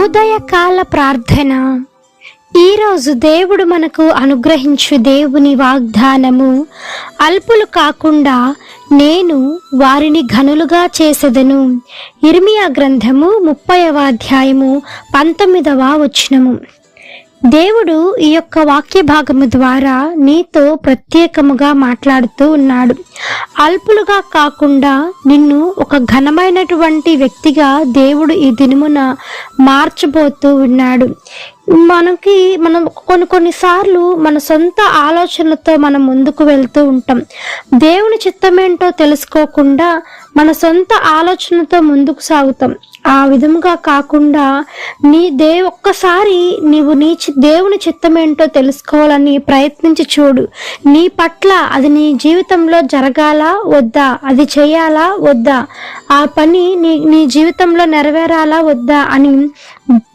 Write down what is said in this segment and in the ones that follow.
ఉదయకాల ప్రార్థన. ఈరోజు దేవుడు మనకు అనుగ్రహించు దేవుని వాగ్దానము, అల్పులు కాకుండా నేను వారిని ఘనులుగా చేసెదను. ఇర్మియా గ్రంథము 30వ అధ్యాయము 19వ వచనము. దేవుడు ఈ యొక్క వాక్య భాగము ద్వారా నీతో ప్రత్యేకముగా మాట్లాడుతూ ఉన్నాడు. అల్పులుగా కాకుండా నిన్ను ఒక ఘనమైనటువంటి వ్యక్తిగా దేవుడు ఈ దినమున మార్చబోతూ ఉన్నాడు. మనం కొన్నిసార్లు మన సొంత ఆలోచనలతో మనం ముందుకు వెళ్తూ ఉంటాం. దేవుని చిత్తమేంటో తెలుసుకోకుండా మన సొంత ఆలోచనతో ముందుకు సాగుతాం. ఆ విధముగా కాకుండా ఒక్కసారి నీవు దేవుని చిత్తమేంటో తెలుసుకోవాలని ప్రయత్నించి చూడు. నీ పట్ల అది నీ జీవితంలో జరగాలా వద్దా, అది చేయాలా వద్దా, ఆ పని నీ జీవితంలో నెరవేరాలా వద్దా అని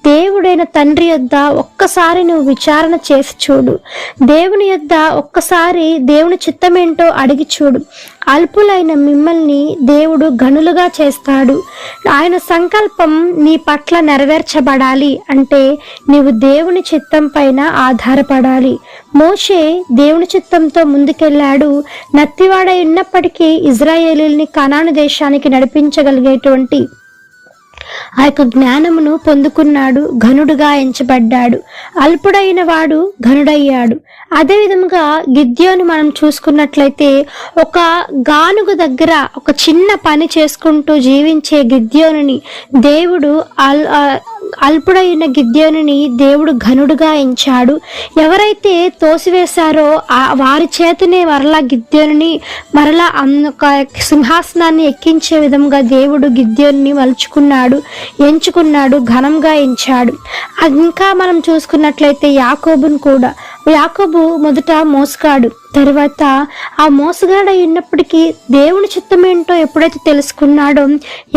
దేవుడైన తండ్రి యొద్ద ఒక్కసారి నువ్వు విచారణ చేసి చూడు. దేవుని యొద్ద ఒక్కసారి దేవుని చిత్తమేంటో అడిగి చూడు. అల్పులైన మిమ్మల్ని దేవుడు ఘనులుగా చేస్తాడు. ఆయన సంకల్పం నీ పట్ల నెరవేర్చబడాలి అంటే నీవు దేవుని చిత్తం పైన ఆధారపడాలి. మోషే దేవుని చిత్తంతో ముందుకెళ్ళాడు. నత్తివాడై ఉన్నప్పటికీ ఇజ్రాయేలీల్ని కనాను దేశానికి నడిపించగలిగేటువంటి ఆ యొక్క జ్ఞానమును పొందుకున్నాడు. ఘనుడుగా ఎంచబడ్డాడు. అల్పుడైన వాడు ఘనుడయ్యాడు. అదే విధముగా గిద్యోను మనం చూసుకున్నట్లయితే ఒక గానుగ దగ్గర ఒక చిన్న పని చేసుకుంటూ జీవించే గిద్యోనుని దేవుడు అల్పుడైన గిద్యోనుని దేవుడు ఘనుడుగా ఎంచాడు. ఎవరైతే తోసివేశారో వారి చేతనే మరలా గిద్యోనుని మరలా సింహాసనాన్ని ఎక్కించే విధంగా దేవుడు గిద్యోనుని ఎంచుకున్నాడు, ఘనంగా ఎంచాడు. ఇంకా మనం చూసుకున్నట్లయితే యాకోబు మొదట మోసగాడు, తర్వాత ఆ మోసగాడు అయినప్పటికీ దేవుని చిత్తమేంటో ఎప్పుడైతే తెలుసుకున్నాడో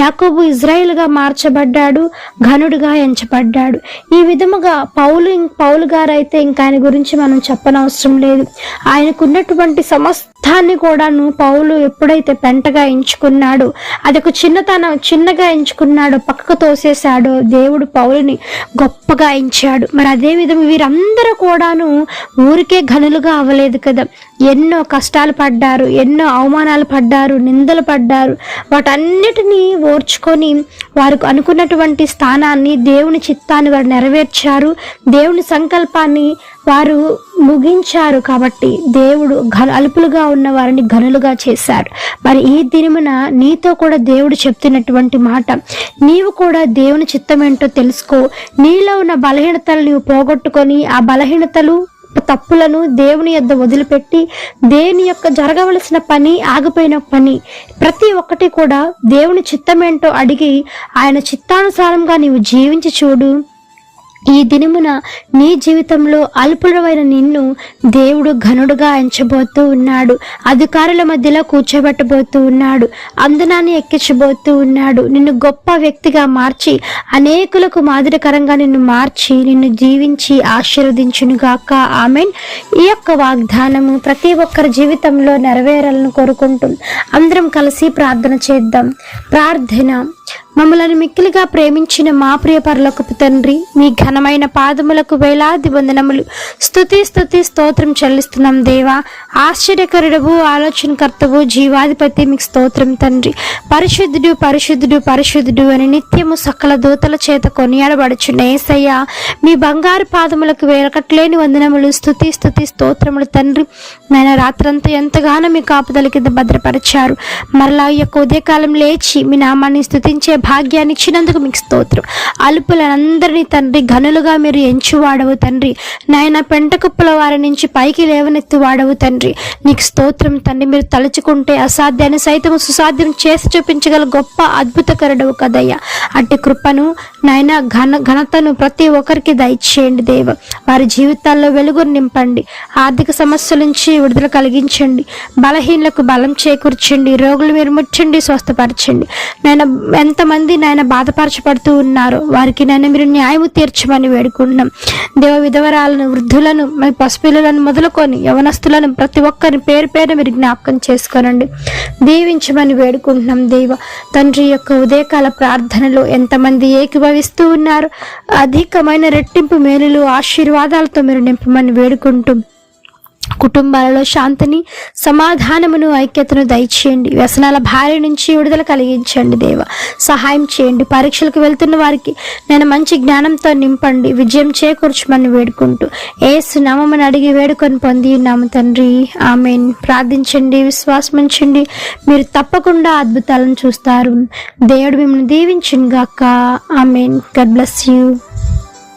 యాకోబు ఇజ్రాయేలుగా మార్చబడ్డాడు, ఘనుడుగా ఎంచబడ్డాడు. ఈ విధముగా పౌలు గారు అయితే ఇంకా ఆయన గురించి మనం చెప్పనవసరం లేదు. ఆయనకున్నటువంటి సమస్తాన్ని కూడాను పౌలు ఎప్పుడైతే పెంటగా ఎంచుకున్నాడో, అదొక చిన్నగా ఎంచుకున్నాడో, పక్కకు తోసేశాడో, దేవుడు పౌలుని గొప్పగా ఎంచాడు. మరి అదే విధంగా వీరందరూ కూడాను ఊరికే ఘనులుగా అవ్వలేదు కదా. ఎన్నో కష్టాలు పడ్డారు, ఎన్నో అవమానాలు పడ్డారు, నిందలు పడ్డారు. వాటన్నిటినీ ఓర్చుకొని వారు అనుకున్నటువంటి స్థానాన్ని, దేవుని చిత్తాన్ని వారు నెరవేర్చారు. దేవుని సంకల్పాన్ని వారు ముగించారు. కాబట్టి దేవుడు అల్పులుగా ఉన్న వారిని ఘనులుగా చేశారు. మరి ఈ దినమున నీతో కూడా దేవుడు చెప్తున్నటువంటి మాట, నీవు కూడా దేవుని చిత్తమేంటో తెలుసుకో. నీలో ఉన్న బలహీనతలు నీవు పోగొట్టుకొని ఆ బలహీనతలు తప్పులను దేవుని యొద్ద వదిలిపెట్టి దేవుని యొక్క జరగవలసిన పని, ఆగిపోయిన పని ప్రతి ఒక్కటి కూడా దేవుని చిత్తమేంటో అడిగి ఆయన చిత్తానుసారంగా నీవు జీవించి చూడు. ఈ దినమున నీ జీవితంలో అల్పులమైన నిన్ను దేవుడు ఘనుడుగా ఎంచబోతూ ఉన్నాడు. అధికారుల మధ్యలో కూర్చోబెట్టబోతూ ఉన్నాడు. అందనాన్ని ఎక్కించబోతూ ఉన్నాడు. నిన్ను గొప్ప వ్యక్తిగా మార్చి, అనేకులకు మాదిరికరంగా నిన్ను మార్చి, నిన్ను జీవించి ఆశీర్వదించునుగాక. ఆమెన్. ఈ యొక్క వాగ్దానము ప్రతి ఒక్కరి జీవితంలో నెరవేరాలని కోరుకుంటాం. అందరం కలిసి ప్రార్థన చేద్దాం. ప్రార్థన. మమ్మలను మిక్కిలిగా ప్రేమించిన మా ప్రియ పరలోకపు తండ్రి, మీ ఘనమైన పాదములకు వేలాది వందనములు, స్తుతి స్తోత్రం చెల్లిస్తున్నాం దేవా. ఆశ్చర్యకరుడవు, ఆలోచనకర్తవు, జీవాధిపతి మీకు స్తోత్రం తండ్రి. పరిశుద్ధుడు పరిశుద్ధుడు పరిశుద్ధుడు అని నిత్యము సకల దూతల చేత కొనియాడబడుచున్న యేసయ్య, మీ బంగారు పాదములకు వేరకట్లేని వందనములు, స్తుతి స్తోత్రములు తండ్రి. నాయన, రాత్రంతా ఎంతగానో మీ కాపుదల కింద భద్రపరిచారు. మరలా ఈ యొక్క ఉదయకాలం లేచి మీ నామాన్ని స్తుతించే భాగ్యాన్ని ఇచ్చినందుకు మీకు స్తోత్రం. అల్పులందరినీ తండ్రి ఘనులుగా మీరు ఎంచువాడవు తండ్రి. నాయన, పెంటకుప్పల వారి నుంచి పైకి లేవనెత్తి వాడవు తండ్రి. నీకు స్తోత్రం తండ్రి. మీరు తలుచుకుంటే అసాధ్యాన్ని సైతం సుసాధ్యం చేసి చూపించగల గొప్ప అద్భుతకరుడవు కదయ్యా. అట్టి కృపను నాయన, ఘనతను ప్రతి ఒక్కరికి దయచేయండి దేవ. వారి జీవితాల్లో వెలుగును నింపండి. ఆర్థిక సమస్యల నుంచి విడుదల కలిగించండి. బలహీనలకు బలం చేకూర్చండి. రోగులు మీరు ముట్టండి, స్వస్థపరచండి. నాయన, ఎంతమంది నాయన బాధపరచబడుతూ ఉన్నారో వారికి నాయన మీరు న్యాయము తీర్చమని వేడుకుంటున్నాం దేవ. విధవరాలను, వృద్ధులను, మరి పసిపిల్లలను మొదలుకొని యవనస్తులను ప్రతి ఒక్కరిని పేరు పేరు మీరు జ్ఞాపకం చేసుకోనండి, దీవించమని వేడుకుంటున్నాం దేవ. తండ్రి యొక్క ఉదయకాల ప్రార్థనలో ఎంతమంది ఏకీభవిస్తూ ఉన్నారు, అధికమైన రెట్టింపు మేలులు ఆశీర్వాదాలతో మీరు నింపమని వేడుకుంటూ కుటుంబాలలో శాంతిని, సమాధానమును, ఐక్యతను దయచేయండి. వ్యసనాల భార్య నుంచి విడుదల కలిగించండి దేవ. సహాయం చేయండి. పరీక్షలకు వెళ్తున్న వారికి నేను మంచి జ్ఞానంతో నింపండి, విజయం చేకూర్చమని వేడుకుంటూ యేసు నామమున అడిగి వేడుకొని పొంది ఉన్నాము తండ్రి, ఆమేన్. ప్రార్థించండి, విశ్వాసం ఉంచండి, మీరు తప్పకుండా అద్భుతాలను చూస్తారు. దేవుడు మిమ్మల్ని దీవించును గాక. ఆమేన్. God bless you.